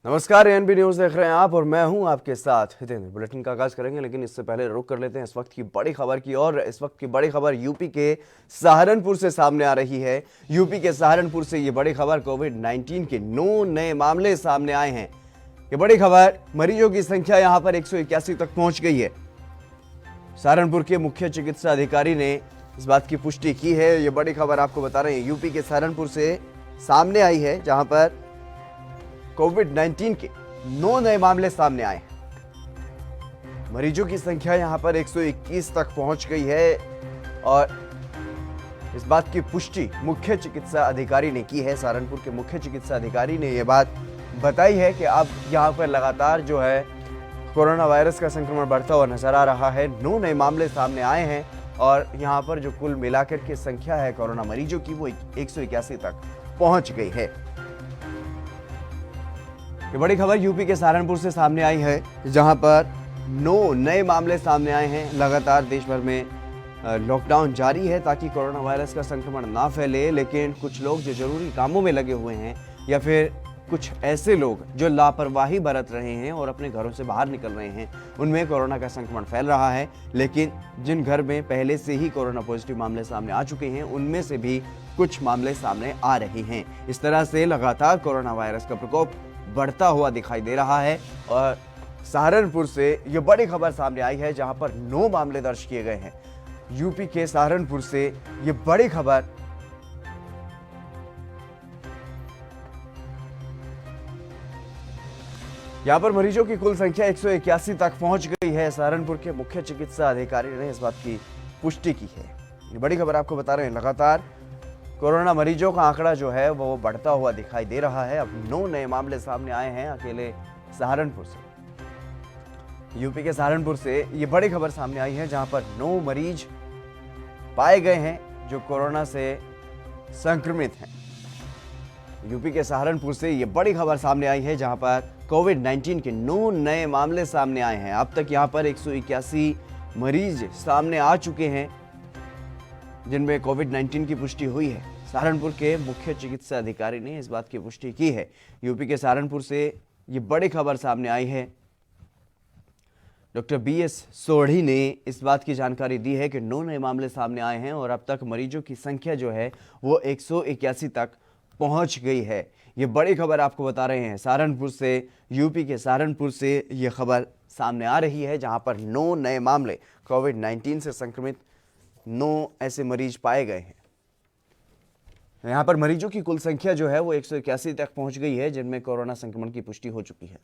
नमस्कार, ANB news देख रहे हैं आप और मैं हूं आपके साथ हितेंद्र। बुलेटिन का आगाज करेंगे, लेकिन इससे पहले रुक कर लेते हैं इस वक्त की बड़ी खबर की। और इस वक्त की बड़ी खबर यूपी के सहारनपुर से सामने आ रही है। यूपी के सहारनपुर से ये बड़ी खबर, कोविड-19 के 9 नए मामले सामने आए हैं। ये बड़ी खबर, मरीजों की संख्या यहां पर 181 तक पहुंच गई है। सहारनपुर के मुख्य चिकित्सा अधिकारी ने इस बात की पुष्टि की है। ये बड़ी खबर आपको बता रहे हैं, यूपी के सहारनपुर से सामने आई है, जहां पर कोविड-19 के 9 नए मामले सामने आए हैं। मरीजों की संख्या यहां पर 121 तक पहुंच गई है और इस बात की पुष्टि मुख्य चिकित्सा अधिकारी ने की है। सहारनपुर के मुख्य चिकित्सा अधिकारी ने यह बात बताई है कि अब यहां पर लगातार जो है कोरोना वायरस का संक्रमण बढ़ता हुआ नजर आ रहा है। 9 नए मामले सामने आए हैं और यहां पर जो कुल मिलाकर की संख्या है कोरोना मरीजों की, वो 181 तक पहुंच गई है। ये बड़ी खबर यूपी के सहारनपुर से सामने आई है, जहां पर 9 नए मामले सामने आए हैं। लगातार देश भर में लॉकडाउन जारी है ताकि कोरोना वायरस का संक्रमण ना फैले, लेकिन कुछ लोग जो जरूरी कामों में लगे हुए हैं या फिर कुछ ऐसे लोग जो लापरवाही बरत रहे हैं और अपने घरों से बाहर निकल रहे हैं, उनमें कोरोना का संक्रमण फैल रहा है। लेकिन जिन घर में पहले से ही कोरोना पॉजिटिव मामले सामने आ चुके हैं, उनमें से भी कुछ मामले सामने आ रहे हैं। इस तरह से लगातार कोरोना वायरस का प्रकोप बढ़ता हुआ दिखाई दे रहा है। और सहारनपुर से ये बड़ी खबर सामने आई है, जहां पर 9 मामले दर्ज किए गए हैं। यूपी के सहारनपुर से ये बड़ी खबर। यहां पर मरीजों की कुल संख्या 181 तक पहुंच गई है। सहारनपुर के मुख्य चिकित्सा अधिकारी ने इस बात की पुष्टि की है। ये बड़ी खबर आपको बता रहे हैं, लगातार कोरोना मरीजों का आंकड़ा जो है वो बढ़ता हुआ दिखाई दे रहा है। अब 9 नए मामले सामने आए हैं अकेले सहारनपुर से। यूपी के सहारनपुर से ये बड़ी खबर सामने आई है, जहां पर 9 मरीज पाए गए हैं जो कोरोना से संक्रमित हैं। यूपी के सहारनपुर से ये बड़ी खबर सामने आई है, जहां पर कोविड-19 के 9 नए मामले सामने आए हैं। अब तक यहां पर 181 मरीज सामने आ चुके हैं जिनमें कोविड-19 की पुष्टि हुई है। सहारनपुर के मुख्य चिकित्सा अधिकारी ने इस बात की पुष्टि की है। यूपी के सहारनपुर से ये बड़ी खबर सामने आई है। डॉक्टर BS सोढ़ी ने इस बात की जानकारी दी है कि 9 नए मामले सामने आए हैं और अब तक मरीजों की संख्या जो है वो 181 तक पहुंच गई है। ये बड़ी खबर आपको बता रहे हैं सहारनपुर से। यूपी के सहारनपुर से ये खबर सामने आ रही है, जहां पर 9 नए मामले कोविड-19 से संक्रमित 9 ऐसे मरीज पाए गए हैं। यहां पर मरीजों की कुल संख्या जो है वो 181 तक पहुंच गई है, जिनमें कोरोना संक्रमण की पुष्टि हो चुकी है।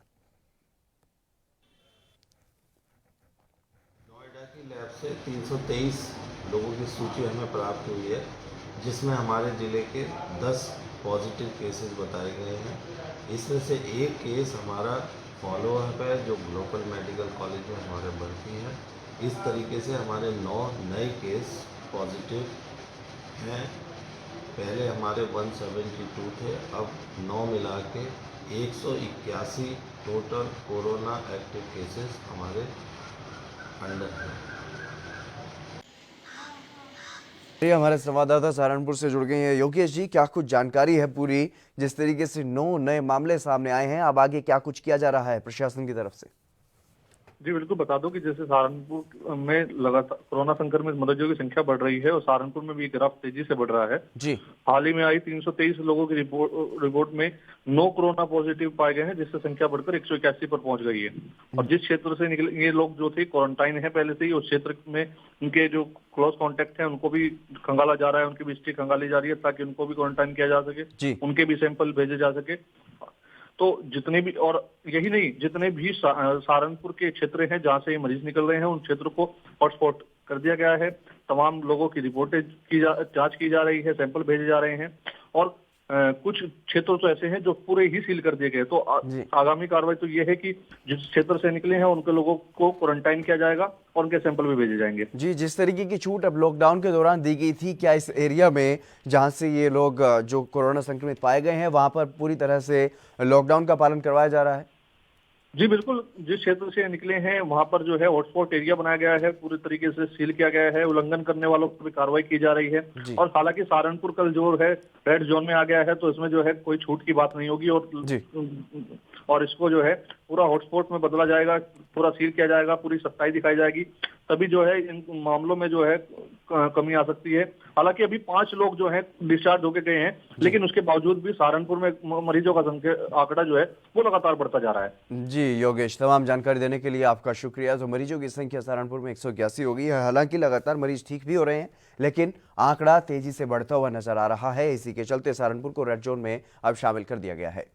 नोएडा की लैब से 323 लोगों की सूची हमें प्राप्त हुई है, जिसमें हमारे जिले के 10 पॉजिटिव केसेस बताए गए हैं। इसमें से एक केस हमारा फॉलोअप है, जो ग्लोबल मेडिकल कॉलेज में हमारे भर्ती है। इस तरीके से हमारे 9 नए केस पॉजिटिव हैं। पहले हमारे 172 थे, अब 9 मिला के 181 टोटल कोरोना एक्टिव केसेस हमारे अंडर हैं। ये हमारे संवाददाता सहारनपुर से जुड़ गए हैं। योगेश जी, क्या कुछ जानकारी है पूरी? जिस तरीके से 9 नए मामले सामने आए हैं, अब आगे क्या कुछ किया जा रहा है प्रशासन की तरफ से? जी बिल्कुल, बता दो कि जैसे सहारनपुर में लगातार कोरोना संक्रमित मरीजों की संख्या बढ़ रही है और सहारनपुर में भी ग्राफ तेजी से बढ़ रहा है। जी। हाल ही में आई 323 लोगों की रिपोर्ट में 9 कोरोना पॉजिटिव पाए गए हैं, जिससे संख्या बढ़कर 181 पर पहुंच गई है। और जिस क्षेत्र से निकले ये लोग जो थे क्वारंटाइन है पहले से ही, उस क्षेत्र में उनके जो क्लोज कॉन्टेक्ट है उनको भी खंगाला जा रहा है, उनकी भी हिस्ट्री खंगाली जा रही है ताकि उनको भी क्वारंटाइन किया जा सके, उनके भी सैंपल भेजे जा सके। तो जितने भी, और यही नहीं, जितने भी सहारनपुर के क्षेत्र हैं जहां से ये मरीज निकल रहे हैं, उन क्षेत्रों को हॉटस्पॉट कर दिया गया है। तमाम लोगों की रिपोर्टें जांच की जा रही है, सैंपल भेजे जा रहे हैं। और कुछ क्षेत्र तो ऐसे हैं जो पूरे ही सील कर दिए गए। तो आगामी कार्रवाई तो ये है कि जिस क्षेत्र से निकले हैं उनके लोगों को क्वारंटाइन किया जाएगा और उनके सैंपल भी भेजे जाएंगे। जी, जिस तरीके की छूट अब लॉकडाउन के दौरान दी गई थी, क्या इस एरिया में जहां से ये लोग जो कोरोना संक्रमित पाए गए हैं, वहां पर पूरी तरह से लॉकडाउन का पालन करवाया जा रहा है? जी बिल्कुल, जिस क्षेत्र से निकले हैं वहां पर जो है हॉटस्पॉट एरिया बनाया गया है, पूरी तरीके से सील किया गया है, उल्लंघन करने वालों पर भी कार्रवाई की जा रही है। जी और हालांकि सहारनपुर कल जो है रेड जोन में आ गया है, तो इसमें जो है कोई छूट की बात नहीं होगी जी और इसको जो है पूरा हॉटस्पॉट में बदला जाएगा, पूरा सील किया जाएगा, पूरी सख्ताई दिखाई जाएगी, तभी जो है इन मामलों में जो है कमी आ सकती है। हालांकि अभी 5 लोग जो है डिस्चार्ज होके गए हैं, लेकिन उसके बावजूद भी सहारनपुर में मरीजों का संख्या आंकड़ा जो है वो लगातार बढ़ता जा रहा है। जी योगेश, तमाम जानकारी देने के लिए आपका शुक्रिया। तो मरीजों की संख्या सहारनपुर में 181 हो गई है। हालांकि लगातार मरीज ठीक भी हो रहे हैं, लेकिन आंकड़ा तेजी से बढ़ता हुआ नजर आ रहा है। इसी के चलते सहारनपुर को रेड जोन में अब शामिल कर दिया गया है।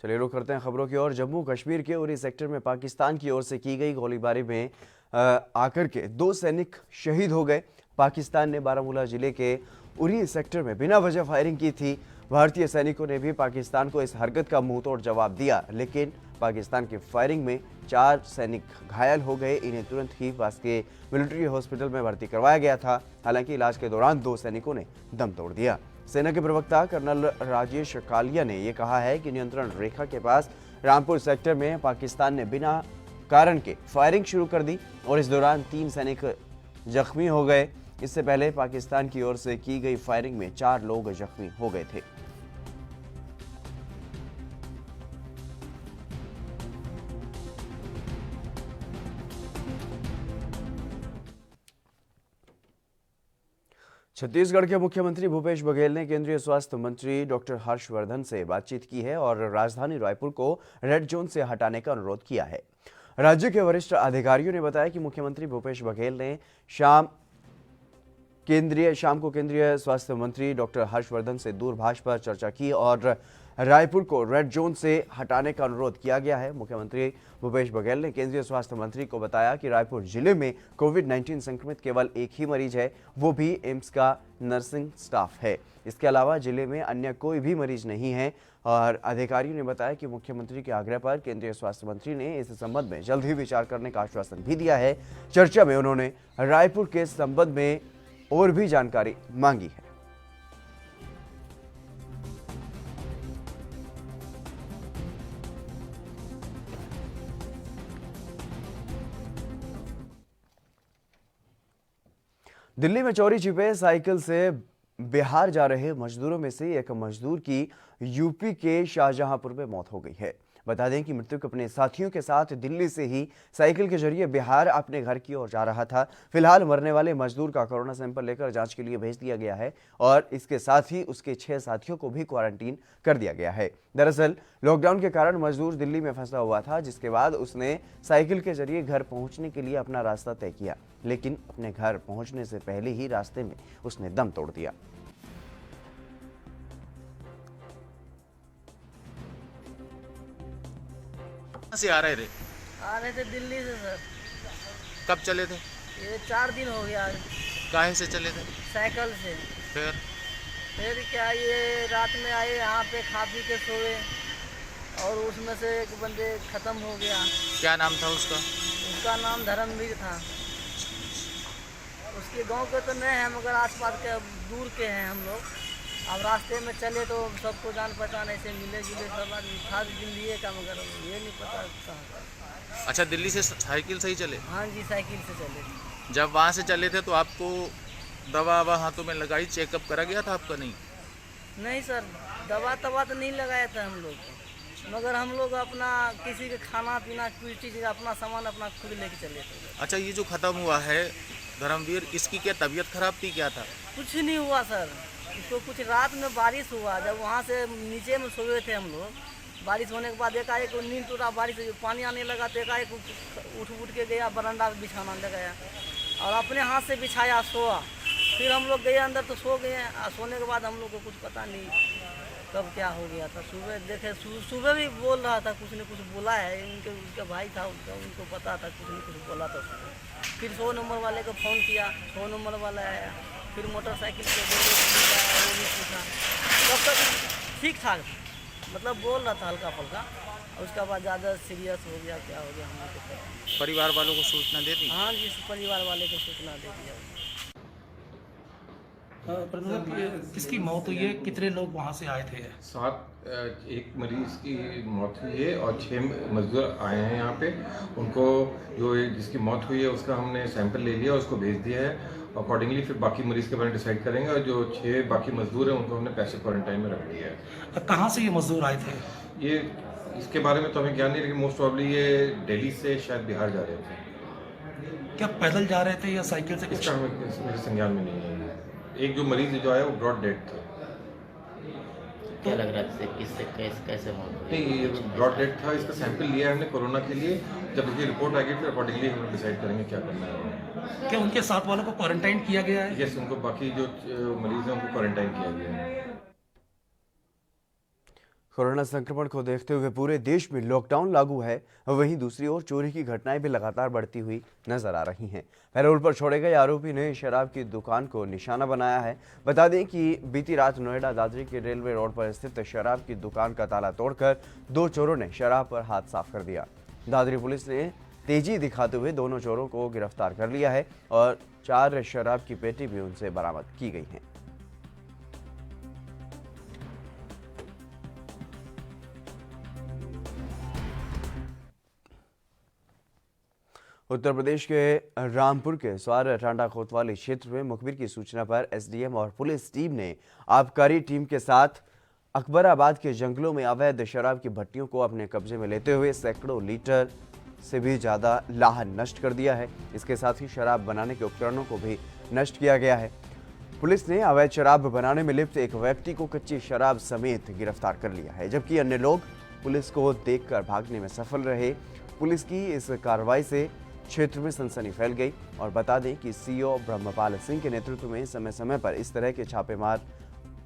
चलिए रुक करते हैं खबरों की ओर। जम्मू कश्मीर के उरी सेक्टर में पाकिस्तान की ओर से की गई गोलीबारी में आकर के 2 सैनिक शहीद हो गए। पाकिस्तान ने बारामूला जिले के उरी सेक्टर में बिना वजह फायरिंग की थी। भारतीय सैनिकों ने भी पाकिस्तान को इस हरकत का मुंहतोड़ जवाब दिया, लेकिन पाकिस्तान की फायरिंग में 4 सैनिक घायल हो गए। इन्हें तुरंत ही पास के मिलिट्री हॉस्पिटल में भर्ती करवाया गया था। हालांकि इलाज के दौरान 2 सैनिकों ने दम तोड़ दिया। सेना के प्रवक्ता कर्नल राजेश कालिया ने यह कहा है कि नियंत्रण रेखा के पास रामपुर सेक्टर में पाकिस्तान ने बिना कारण के फायरिंग शुरू कर दी और इस दौरान 3 सैनिक जख्मी हो गए। इससे पहले पाकिस्तान की ओर से की गई फायरिंग में 4 लोग जख्मी हो गए थे। छत्तीसगढ़ के मुख्यमंत्री भूपेश बघेल ने केंद्रीय स्वास्थ्य मंत्री डॉक्टर हर्षवर्धन से बातचीत की है और राजधानी रायपुर को रेड जोन से हटाने का अनुरोध किया है। राज्य के वरिष्ठ अधिकारियों ने बताया कि मुख्यमंत्री भूपेश बघेल ने शाम को केंद्रीय स्वास्थ्य मंत्री डॉक्टर हर्षवर्धन से दूरभाष पर चर्चा की और रायपुर को रेड जोन से हटाने का अनुरोध किया गया है। मुख्यमंत्री भूपेश बघेल ने केंद्रीय स्वास्थ्य मंत्री को बताया कि रायपुर जिले में कोविड-19 संक्रमित केवल एक ही मरीज है, वो भी एम्स का नर्सिंग स्टाफ है। इसके अलावा जिले में अन्य कोई भी मरीज नहीं है। और अधिकारियों ने बताया कि मुख्यमंत्री के आग्रह पर केंद्रीय स्वास्थ्य मंत्री ने इस संबंध में जल्द ही विचार करने का आश्वासन भी दिया है। चर्चा में उन्होंने रायपुर के संबंध में और भी जानकारी मांगी है। दिल्ली में चोरी छिपे साइकिल से बिहार जा रहे मजदूरों में से एक मजदूर की यूपी के शाहजहांपुर में मौत हो गई है। बता दें कि मृतक अपने साथियों के साथ दिल्ली से ही साइकिल के जरिए बिहार अपने घर की ओर जा रहा था। फिलहाल मरने वाले मजदूर का कोरोना सैंपल लेकर जांच के लिए भेज दिया गया है और इसके साथ ही उसके 6 साथियों को भी क्वारंटीन कर दिया गया है। दरअसल लॉकडाउन के कारण मजदूर दिल्ली में फंसा हुआ था, जिसके बाद उसने साइकिल के जरिए घर पहुंचने के लिए अपना रास्ता तय किया, लेकिन अपने घर पहुंचने से पहले ही रास्ते में उसने दम तोड़ दिया। कहाँ से आ रहे थे दिल्ली से सर। कब चले थे? ये 4 दिन हो गया। काहे से चले थे? साइकिल से। फिर क्या, ये रात में आए यहाँ पे, खा पी के सोए और उसमें से एक बंदे खत्म हो गया। क्या नाम था उसका? उसका नाम धर्मवीर था। उसके गांव के तो नहीं है, मगर आसपास के दूर के हैं हम लोग। अब रास्ते में चले तो सबको जान पहचान ऐसे मिले जुले सब आदमी था दिल्ली का, मगर ये नहीं पता कहाँ। अच्छा, दिल्ली से साइकिल से ही चले? हाँ जी, साइकिल से चले। जब वहाँ से चले थे तो आपको दवा ववा हाथों में लगाई, चेकअप करा गया था आपका? नहीं सर, दवा तो नहीं लगाया था हम लोग को, मगर हम लोग अपना किसी के खाना पीना कुछ चीज़ अपना सामान अपना खुद लेके चले थे। अच्छा, ये जो ख़त्म हुआ है धर्मवीर, इसकी क्या तबीयत खराब थी, क्या था? कुछ नहीं हुआ सर, इसको कुछ रात में बारिश हुआ, जब वहाँ से नीचे में सोए थे हम लोग, बारिश होने के बाद एकाएक नींद टूटा, बारिश पानी आने लगा तो एकाएक उठ के गया, बरामदा बिछाना लगाया और अपने हाथ से बिछाया, सोआ। फिर हम लोग गए अंदर तो सो गए। सोने के बाद हम लोग को कुछ पता नहीं कब क्या हो गया था। सुबह देखे, सुबह भी बोल रहा था, कुछ न कुछ बोला है। उसका भाई था, उनको पता था, कुछ न कुछ बोला था। फिर 100 नंबर वाले को फ़ोन किया, 100 नंबर वाला आया। फिर मोटरसाइकिल से वो भी पूछा, तब तक ठीक ठाक, मतलब बोल रहा था हल्का फुल्का। उसके बाद ज़्यादा सीरियस हो गया, क्या हो गया हम लोग को पता। परिवार वालों को सूचना दे दी? हाँ जी, परिवार वाले को सूचना दे दिया। प्रधान साहब, किसकी मौत हुई है, कितने लोग वहाँ से आए थे? 7 एक मरीज की मौत हुई है और 6 मजदूर आए हैं यहाँ पे। उनको जिसकी मौत हुई है उसका हमने सैंपल ले लिया, उसको भेज दिया है। अकॉर्डिंगली फिर बाकी मरीज के बारे में डिसाइड करेंगे और जो 6 बाकी मजदूर हैं उनको हमने पैसिव क्वारंटाइन में रख दिया है। कहाँ से ये मजदूर आए थे? ये इसके बारे में तो हमें ज्ञान नहीं, लेकिन मोस्ट प्रॉब्ली ये दिल्ली से शायद बिहार जा रहे थे। क्या पैदल जा रहे थे या साइकिल से? कुछ इसका हमें मेरे संज्ञान में नहीं है। एक जो मरीज जो आया वो ब्रॉड डेड था। क्या लग रहा है इससे कैसे मौत हुई? नहीं, ये ब्रॉड डेड था। इसका सैंपल लिया है हमने कोरोना के लिए। जब इसकी रिपोर्ट आएगी फिर अकॉर्डिंगली हम डिसाइड करेंगे क्या करना है। क्या उनके साथ वालों को क्वारंटाइन किया गया है? यस, उनको बाकी जो मरीज हैं उनको क्वारंटाइन किया गया है। कोरोना संक्रमण को देखते हुए पूरे देश में लॉकडाउन लागू है। वहीं दूसरी ओर चोरी की घटनाएं भी लगातार बढ़ती हुई नजर आ रही हैं। पैरोल पर छोड़े गए आरोपी ने शराब की दुकान को निशाना बनाया है। बता दें कि बीती रात नोएडा दादरी के रेलवे रोड पर स्थित शराब की दुकान का ताला तोड़कर 2 चोरों ने शराब पर हाथ साफ कर दिया। दादरी पुलिस ने तेजी दिखाते हुए दोनों चोरों को गिरफ्तार कर लिया है और 4 शराब की पेटी भी उनसे बरामद की गई है। उत्तर प्रदेश के रामपुर के स्वार टांडा कोतवाली क्षेत्र में मुखबिर की सूचना पर एसडीएम और पुलिस टीम ने आबकारी टीम के साथ अकबराबाद के जंगलों में अवैध शराब की भट्टियों को अपने कब्जे में लेते हुए सैकड़ों लीटर से भी ज्यादा लाहन नष्ट कर दिया है। इसके साथ ही शराब बनाने के उपकरणों को भी नष्ट किया गया है। पुलिस ने अवैध शराब बनाने में लिप्त एक व्यक्ति को कच्ची शराब समेत गिरफ्तार कर लिया है, जबकि अन्य लोग पुलिस को देखकर भागने में सफल रहे। पुलिस की इस कार्रवाई से क्षेत्र में सनसनी फैल गई और बता दें कि सीओ ब्रह्मपाल सिंह के नेतृत्व में समय समय पर इस तरह के छापेमार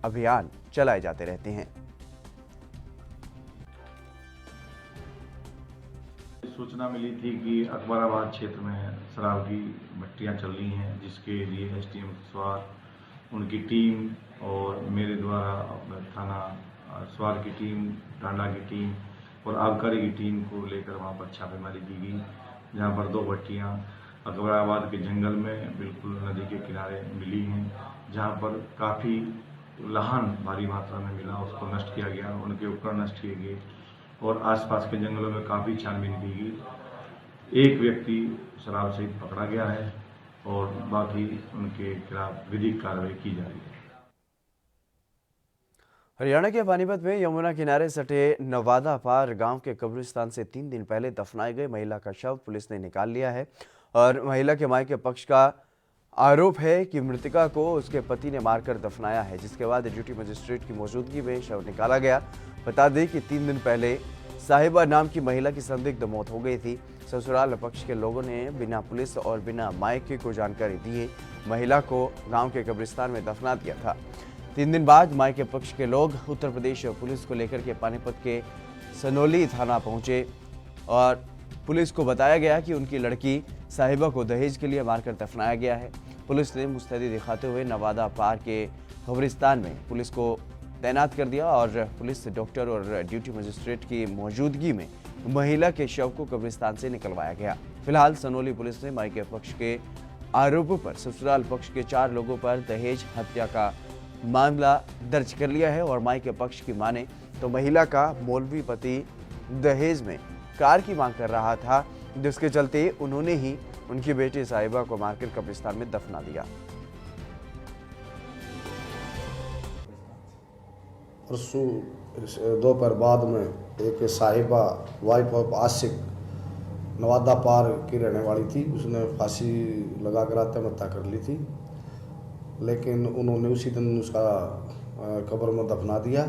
अभियान चलाए जाते रहते हैं। सूचना मिली थी कि अकबराबाद क्षेत्र में शराब की भट्टियां चल रही हैं, जिसके लिए एसडीएम स्वार, उनकी टीम और मेरे द्वारा थाना स्वार की टीम, टांडा की टीम और आबकारी की टीम को लेकर वहां पर छापेमारी की गई, जहां पर 2 भट्टियां अकबराबाद के जंगल में बिल्कुल नदी के किनारे मिली हैं, जहां पर काफ़ी लाहन भारी मात्रा में मिला, उसको नष्ट किया गया, उनके उपकरण नष्ट किए गए और आसपास के जंगलों में काफ़ी छानबीन की गई। एक व्यक्ति शराब सहित पकड़ा गया है और बाकी उनके खिलाफ विधिक कार्रवाई की जा रही है। हरियाणा के पानीपत में यमुना किनारे सटे नवादा पार गांव के कब्रिस्तान से 3 दिन पहले दफनाई गई महिला का शव पुलिस ने निकाल लिया है और महिला के मायके पक्ष का आरोप है कि मृतका को उसके पति ने मारकर दफनाया है, जिसके बाद ड्यूटी मजिस्ट्रेट की मौजूदगी में शव निकाला गया। बता दें कि 3 दिन पहले साहिबा नाम की महिला की संदिग्ध मौत हो गई थी। ससुराल पक्ष के लोगों ने बिना पुलिस और बिना मायके को जानकारी दिए महिला को गांव के कब्रिस्तान में दफना दिया था। 3 दिन बाद मायके पक्ष के लोग उत्तर प्रदेश पुलिस को लेकर के पानीपत के सनोली थाना पहुंचे और पुलिस को बताया गया कि उनकी लड़की साहिबा को दहेज के लिए मारकर दफनाया गया है। पुलिस ने मुस्तैदी दिखाते हुए नवादा पार के कब्रिस्तान में पुलिस को तैनात कर दिया और पुलिस डॉक्टर और ड्यूटी मजिस्ट्रेट की मौजूदगी में महिला के शव को कब्रिस्तान से निकलवाया गया। फिलहाल सनोली पुलिस ने मायके पक्ष के आरोपों पर ससुराल पक्ष के 4 लोगों पर दहेज हत्या का मामला दर्ज कर लिया है और मायके पक्ष की माने तो महिला का मौलवी पति दहेज में कार की मांग कर रहा था, जिसके चलते उन्होंने ही उनकी बेटी साहिबा को मारकर कब्रिस्तान में दफना दिया। परसों दोपहर बाद में एक साहिबा वाइफ ऑफ आशिक नवादा पार की रहने वाली थी, उसने फांसी लगा कर आत्महत्या कर ली थी, लेकिन उन्होंने उसी दिन उसका कब्र में दफना दिया।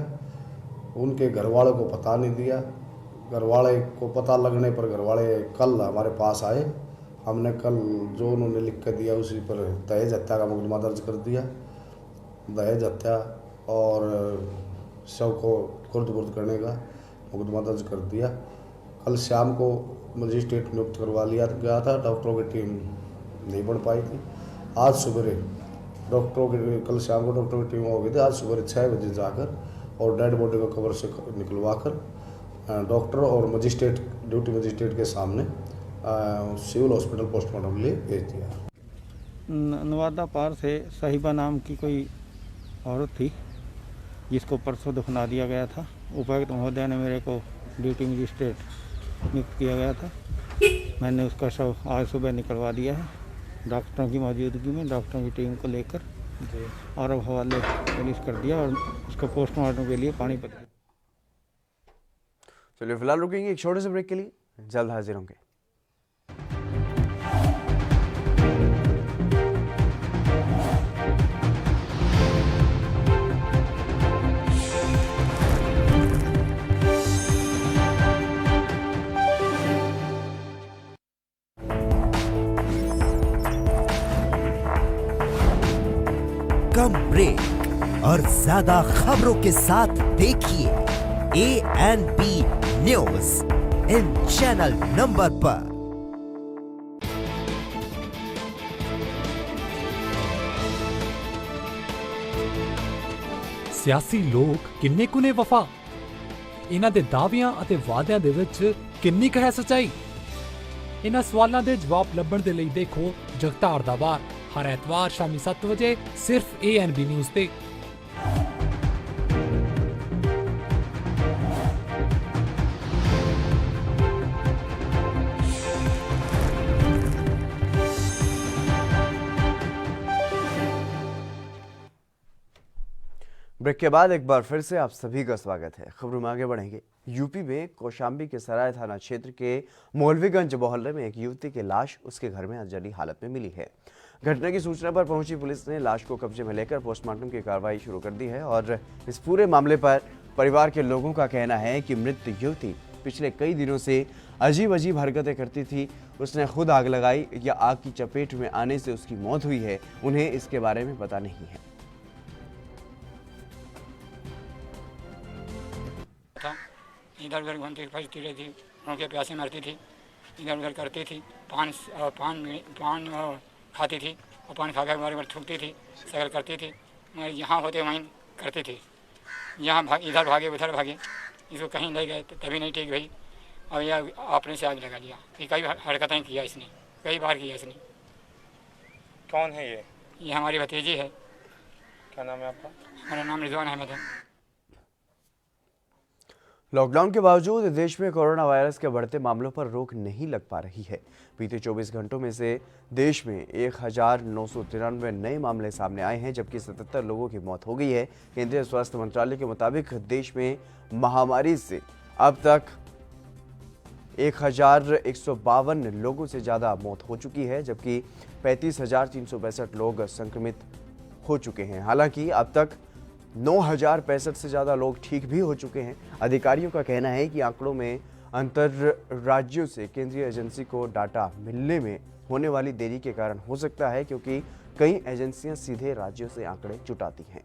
उनके घर वाले को पता नहीं दिया। घर वाले को पता लगने पर घर वाले कल हमारे पास आए। हमने कल जो उन्होंने लिख कर दिया उसी पर दहेज हत्या का मुकदमा दर्ज कर दिया। दहेज हत्या और शव को खुर्द करने का मुकदमा दर्ज कर दिया। कल शाम को मजिस्ट्रेट नियुक्त करवा लिया गया था, डॉक्टरों की टीम नहीं बन पाई थी। आज सुबह डॉक्टरों की कल शाम को डॉक्टरों की टीम हो गई थी। आज सुबह 6 बजे जाकर और डेड बॉडी को कब्र से निकलवा कर डॉक्टर और मजिस्ट्रेट ड्यूटी मजिस्ट्रेट के सामने सिविल हॉस्पिटल पोस्टमार्टम के लिए भेज दिया। नवादा पार से साहिबा नाम की कोई औरत थी जिसको परसों दफना दिया गया था। उपायुक्त महोदय ने मेरे को ड्यूटी मजिस्ट्रेट नियुक्त किया गया था। मैंने उसका शव आज सुबह निकलवा दिया है डॉक्टरों की मौजूदगी में, डॉक्टरों की टीम को लेकर, और अब हवाले पुलिस कर दिया और उसका पोस्टमार्टम के लिए पानीपत। चलिए फिलहाल रुकेंगे एक छोटे से ब्रेक के लिए, जल्द हाजिर होंगे। कम ब्रेक और ज्यादा खबरों के साथ देखिए ANP news in channel number पर। ਸਿਆਸੀ ਲੋਕ ਕਿੰਨੇ ਕੁ ਨੇ ਵਫਾ, ਇਹਨਾਂ ਦੇ ਦਾਅਵਿਆਂ ਅਤੇ ਵਾਅਦਿਆਂ ਦੇ ਵਿੱਚ ਕਿੰਨੀ ਕੁ ਹੈ ਸੱਚਾਈ। ਇਹਨਾਂ ਸਵਾਲਾਂ ਦੇ ਜਵਾਬ ਲੱਭਣ ਦੇ ਲਈ ਦੇਖੋ ਜਗਤਾਰ ਦਾ ਵਾਰ ਹਰ ਐਤਵਾਰ ਸ਼ਾਮੀ 7 ਵਜੇ ਸਿਰਫ ANB ਨਿਊਜ਼ ਤੇ। ब्रेक के बाद एक बार फिर से आप सभी का स्वागत है। खबरों में आगे बढ़ेंगे। यूपी में कौशाम्बी के सराय थाना क्षेत्र के मौलवीगंज मोहल्ले में एक युवती की लाश उसके घर में जली हालत में मिली है। घटना की सूचना पर पहुंची पुलिस ने लाश को कब्जे में लेकर पोस्टमार्टम की कार्रवाई शुरू कर दी है और इस पूरे मामले पर परिवार के लोगों का कहना है कि मृत युवती पिछले कई दिनों से अजीब अजीब हरकतें करती थी। उसने खुद आग लगाई या आग की चपेट में आने से उसकी मौत हुई है, उन्हें इसके बारे में पता नहीं है। इधर उधर घूमती फिरती रहती, उनके प्यासे मरती थी, इधर उधर करती थी, पान खाती थी और पान खा कर बार बार थूकती थी, सगल करती थी। मगर यहाँ होते वहीं करती थी, यहाँ इधर भागे उधर भागे, इसको कहीं ले गए तो तभी नहीं ठीक भाई। और यह अपने से आग लगा लिया। ये कई हरकतें किया इसने, कई बार किया इसने। कौन है ये? ये हमारी भतीजी है। क्या नाम है आपका? हमारा नाम रिजवान अहमद है। लॉकडाउन के बावजूद देश में कोरोना वायरस के बढ़ते मामलों पर रोक नहीं लग पा रही है। बीते 24 घंटों में से देश में 1993 नए मामले सामने आए हैं, जबकि 77 लोगों की मौत हो गई है। केंद्रीय स्वास्थ्य मंत्रालय के मुताबिक देश में महामारी से अब तक 1152 लोगों से ज़्यादा मौत हो चुकी है, जबकि 35,362 लोग संक्रमित हो चुके हैं। हालांकि अब तक 9,065 से ज़्यादा लोग ठीक भी हो चुके हैं। अधिकारियों का कहना है कि आंकड़ों में अंतर राज्यों से केंद्रीय एजेंसी को डाटा मिलने में होने वाली देरी के कारण हो सकता है, क्योंकि कई एजेंसियां सीधे राज्यों से आंकड़े जुटाती हैं।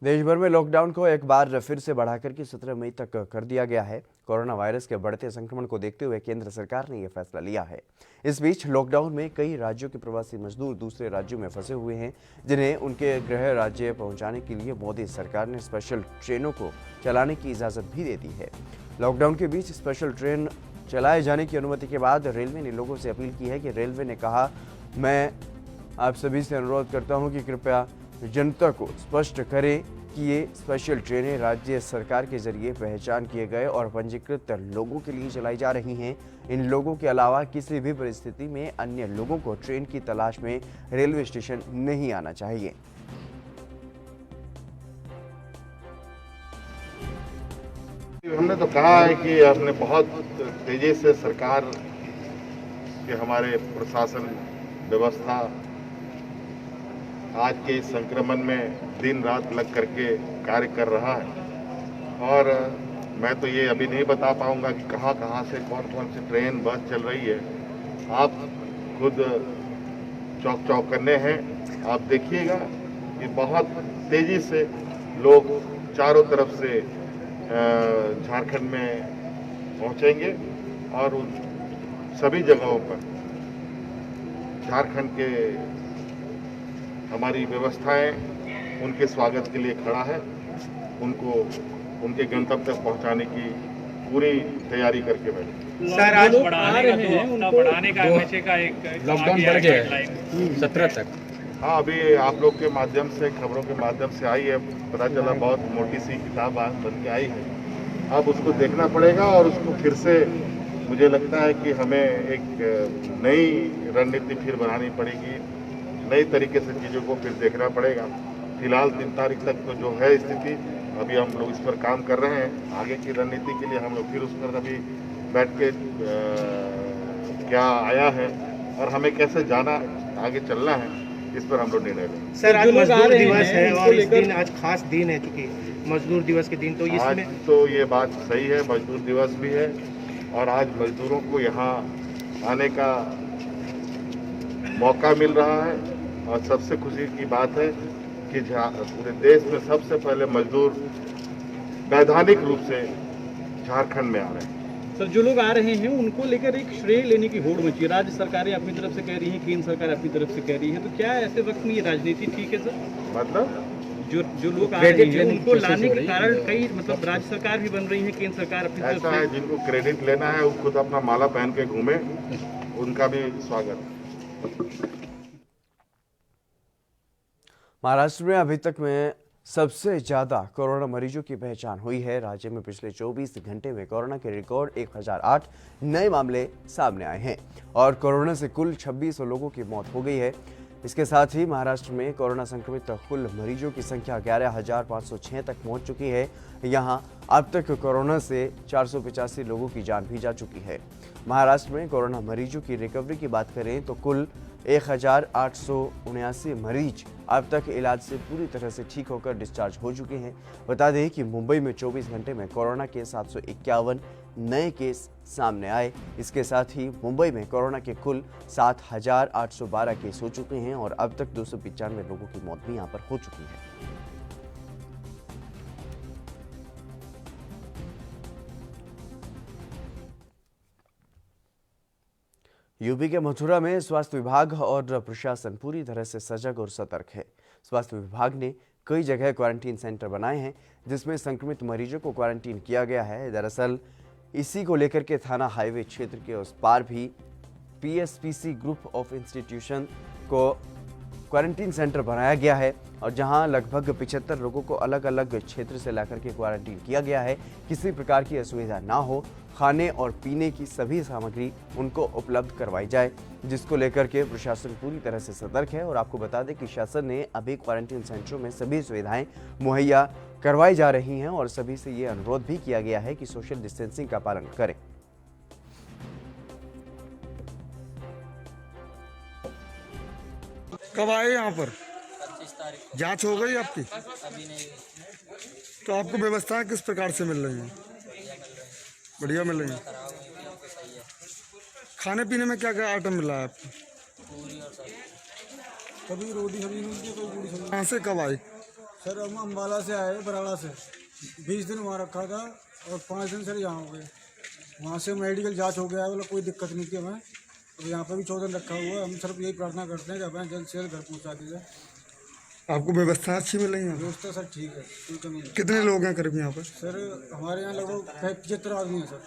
देश भर में लॉकडाउन को एक बार फिर से बढ़ाकर के 17 मई तक कर दिया गया है। कोरोना वायरस के बढ़ते संक्रमण को देखते हुए केंद्र सरकार ने यह फैसला लिया है। इस बीच लॉकडाउन में कई राज्यों के प्रवासी मजदूर दूसरे राज्यों में फंसे हुए हैं, जिन्हें उनके गृह राज्य पहुंचाने के लिए मोदी सरकार ने स्पेशल ट्रेनों को चलाने की इजाज़त भी दे दी है। लॉकडाउन के बीच स्पेशल ट्रेन चलाए जाने की अनुमति के बाद रेलवे ने लोगों से अपील की है कि रेलवे ने कहा, मैं आप सभी से अनुरोध करता हूँ कि कृपया जनता को स्पष्ट करें कि ये स्पेशल ट्रेनें राज्य सरकार के जरिए पहचान किए गए और पंजीकृत लोगों के लिए चलाई जा रही हैं। इन लोगों के अलावा किसी भी परिस्थिति में अन्य लोगों को ट्रेन की तलाश में रेलवे स्टेशन नहीं आना चाहिए। हमने तो कहा है कि आपने बहुत तेजी से सरकार के हमारे प्रशासन व्यवस्था आज के इस संक्रमण में दिन रात लग करके कार्य कर रहा है। और मैं तो ये अभी नहीं बता पाऊंगा कि कहाँ कहाँ से कौन कौन सी ट्रेन बस चल रही है। आप खुद चौक चौक करने हैं, आप देखिएगा कि बहुत तेजी से लोग चारों तरफ से झारखंड में पहुंचेंगे और उन सभी जगहों पर झारखंड के हमारी व्यवस्थाएं उनके स्वागत के लिए खड़ा है। उनको उनके गंतव्य तक पहुंचाने की पूरी तैयारी करके बैठे। सर आज बढ़ाने का हमेशा का एक लॉकडाउन बढ़ गया है 17 तक। हाँ, अभी आप लोग के माध्यम से, खबरों के माध्यम से आई है, पता चला बहुत मोटी सी किताब बन के आई है। अब उसको देखना पड़ेगा और उसको फिर से मुझे लगता है कि हमें एक नई रणनीति फिर बनानी पड़ेगी, नई तरीके से चीज़ों को फिर देखना पड़ेगा। फिलहाल 3 तारीख तक तो जो है स्थिति, अभी हम लोग इस पर काम कर रहे हैं। आगे की रणनीति के लिए हम लोग फिर उस पर अभी बैठ के क्या आया है और हमें कैसे जाना, आगे चलना है, इस पर हम लोग निर्णय लेंगे। सर आज मजदूर दिवस है और इस दिन आज खास दिन है, चूंकि मजदूर दिवस के दिन, तो इसमें आज तो ये बात सही है, मजदूर दिवस भी है और आज मजदूरों को यहाँ आने का मौका मिल रहा है और सबसे खुशी की बात है कि पूरे देश में सबसे पहले मजदूर वैधानिक रूप से झारखंड में आ रहे हैं। सर जो लोग आ रहे हैं उनको लेकर एक श्रेय लेने की होड़ मची है, राज्य सरकारें अपनी तरफ से कह रही हैं, केंद्र सरकार अपनी तरफ से कह रही है, तो क्या ऐसे वक्त में ये राजनीति ठीक है सर? मतलब जो लोग आ रहे हैं उनको लाने के कारण कई मतलब राज्य सरकार भी बन रही है, केंद्र सरकार अपनी तरफ ऐसा है, जिनको क्रेडिट लेना है वो खुद अपना माला पहन के घूमे, उनका भी स्वागत। महाराष्ट्र में अभी तक में सबसे ज़्यादा कोरोना मरीजों की पहचान हुई है। राज्य में पिछले 24 घंटे में कोरोना के रिकॉर्ड 1008 नए मामले सामने आए हैं और कोरोना से कुल 26 लोगों की मौत हो गई है। इसके साथ ही महाराष्ट्र में कोरोना संक्रमित कुल मरीजों की संख्या 11,506 तक पहुंच चुकी है। यहां अब तक कोरोना से 485 लोगों की जान भी जा चुकी है। महाराष्ट्र में कोरोना मरीजों की रिकवरी की बात करें तो कुल 1,879 मरीज अब तक इलाज से पूरी तरह से ठीक होकर डिस्चार्ज हो चुके हैं। बता दें कि मुंबई में 24 घंटे में कोरोना के 751 नए केस सामने आए। इसके साथ ही मुंबई में कोरोना के कुल 7,812 केस हो चुके हैं और अब तक 295 लोगों की मौत भी यहां पर हो चुकी है। यूपी के मथुरा में स्वास्थ्य विभाग और प्रशासन पूरी तरह से सजग और सतर्क है। स्वास्थ्य विभाग ने कई जगह क्वारंटीन सेंटर बनाए हैं जिसमें संक्रमित मरीजों को क्वारंटीन किया गया है। दरअसल इसी को लेकर के थाना हाईवे क्षेत्र के उस पार भी पीएसपीसी ग्रुप ऑफ इंस्टीट्यूशन को क्वारंटीन सेंटर बनाया गया है और जहां लगभग 75 लोगों को अलग अलग क्षेत्र से लाकर के क्वारंटीन किया गया है। किसी प्रकार की असुविधा ना हो, खाने और पीने की सभी सामग्री उनको उपलब्ध करवाई जाए, जिसको लेकर के प्रशासन पूरी तरह से सतर्क है। और आपको बता दें कि शासन ने अभी क्वारंटीन सेंटरों में सभी सुविधाएं मुहैया करवाई जा रही हैं और सभी से ये अनुरोध भी किया गया है कि सोशल डिस्टेंसिंग का पालन करें। कब आए यहाँ पर? 25 तारीख। जांच हो गई आपकी? अभी नहीं। तो आपको व्यवस्थाएं किस प्रकार से मिल रही हैं? बढ़िया मिल रही हैं। खाने पीने में क्या क्या आइटम मिला है आपको? पूरी और सब्जी। कभी रोटी सब्जी मिलती है, कभी पूरी सब्जी। कहाँ से कब आए? सर हम अम्बाला से आए, बराड़ा से। 20 दिन वहाँ रखा था और 5 दिन सर यहाँ हो गए। वहाँ से मेडिकल जांच हो गया है, मतलब कोई दिक्कत नहीं थी हमें। तो यहाँ पर भी 14 दिन रखा हुआ है। हम सिर्फ यही प्रार्थना करते हैं कि हमें जल्द से जल्द घर पहुँचा दीजिए। आपको व्यवस्था अच्छी मिल रही है? व्यवस्था सर ठीक है, कोई कमी नहीं। कितने लोग हैं करीब यहाँ पर? सर हमारे यहाँ लगभग 75 आदमी हैं सर।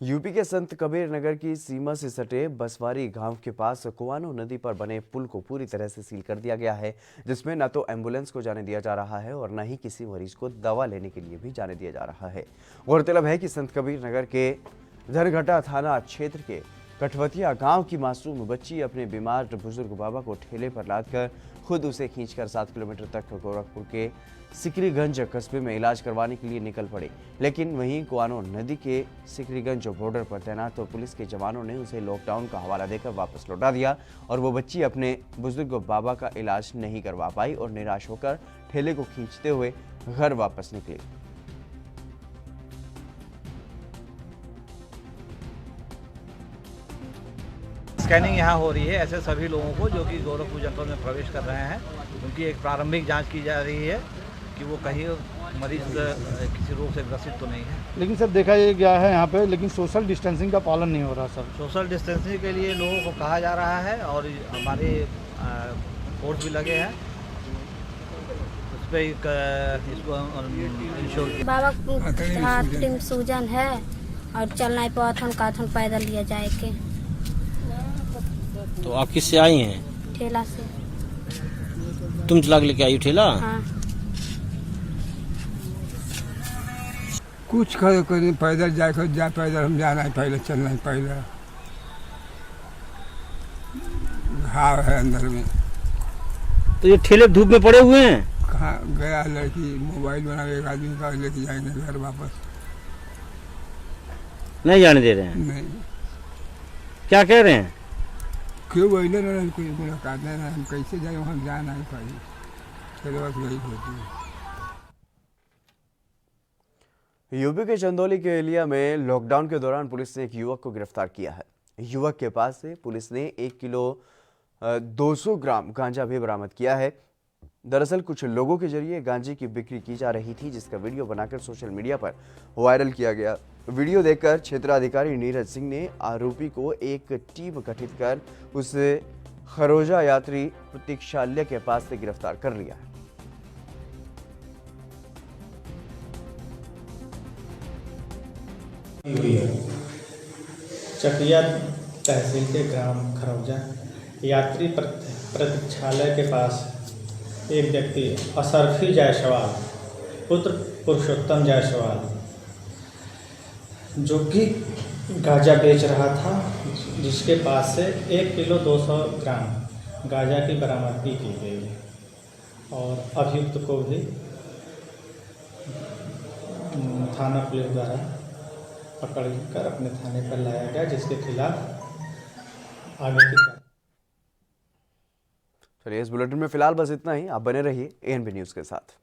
यूपी के संत कबीर नगर की सीमा से सटे बसवारी गांव के पास कुआनो नदी पर बने पुल को पूरी तरह से सील कर दिया गया है, जिसमें न तो एम्बुलेंस को जाने दिया जा रहा है और न ही किसी मरीज को दवा लेने के लिए भी जाने दिया जा रहा है। गौरतलब है कि संत कबीर नगर के धरघटा थाना क्षेत्र के कठवतिया गांव की मासूम बच्ची अपने बीमार बुजुर्ग बाबा को ठेले पर लादकर खुद उसे खींचकर 7 किलोमीटर तक गोरखपुर के सिकरीगंज कस्बे में इलाज करवाने के लिए निकल पड़े। लेकिन वहीं कुआनो नदी के सिकरीगंज बॉर्डर पर तैनात पुलिस के जवानों ने उसे लॉकडाउन का हवाला देकर वापस लौटा दिया और वो बच्ची अपने बुजुर्ग बाबा का इलाज नहीं करवा पाई और निराश होकर ठेले को खींचते हुए घर वापस निकली। स्कैनिंग यहाँ हो रही है ऐसे सभी लोगों को जो कि गोरखपुर जनपद में प्रवेश कर रहे हैं। उनकी एक प्रारंभिक जांच की जा रही है कि वो कहीं मरीज किसी रोग से ग्रसित तो नहीं है। लेकिन सर देखा ये गया है यहाँ पे, लेकिन सोशल डिस्टेंसिंग का पालन नहीं हो रहा सर। सोशल डिस्टेंसिंग के लिए लोगों को कहा जा रहा है और हमारे फोर्स भी लगे हैं। तो पे इसको इंश्योर। बाबा को हाथ में सूजन है और चल नहीं पाथन काथन पैदल लिया जाए के। तो आप किससे आई हैं? ठेला से। तुम चला के लेके आई ठेला? हाँ। कुछ करें पैदल जा पैदल हम जाना है, पैदल चलना है, पैदल घाव है अंदर में। तो ये ठेले धूप में पड़े हुए हैं? कहाँ गया लड़की मोबाइल बना एक आदमी का लेके जाएंगे घर वापस। नहीं जाने दे रहे हैं? नहीं। क्या कह रहे हैं? क्यों बोले ना कोई मुलाकात नहीं ना, हम कैसे जाए वहाँ जा नहीं पाए। चलो बस वही होती है। यूपी के चंदौली के एलिया में लॉकडाउन के दौरान पुलिस ने एक युवक को गिरफ्तार किया है। युवक के पास से पुलिस ने 1 किलो 200 ग्राम गांजा भी बरामद किया है। दरअसल कुछ लोगों के जरिए गांजे की बिक्री की जा रही थी, जिसका वीडियो बनाकर सोशल मीडिया पर वायरल किया गया। वीडियो देखकर क्षेत्राधिकारी नीरज सिंह ने आरोपी को एक टीम गठित कर उसे खरोजा यात्री प्रतीक्षालय के पास से गिरफ्तार कर लिया है। चकिया तहसील के ग्राम खरौजा यात्री प्रतीक्षालय के पास एक व्यक्ति असरफी जायसवाल पुत्र पुरुषोत्तम जायसवाल जो कि गांजा बेच रहा था, जिसके पास से 1 किलो 200 ग्राम गांजा की बरामदगी की गई और अभियुक्त को भी थाना पुलिस द्वारा पकड़कर अपने थाने पर लाया गया, जिसके खिलाफ आगे की। चलिए इस बुलेटिन में फिलहाल बस इतना ही। आप बने रहिए ANB न्यूज़ के साथ।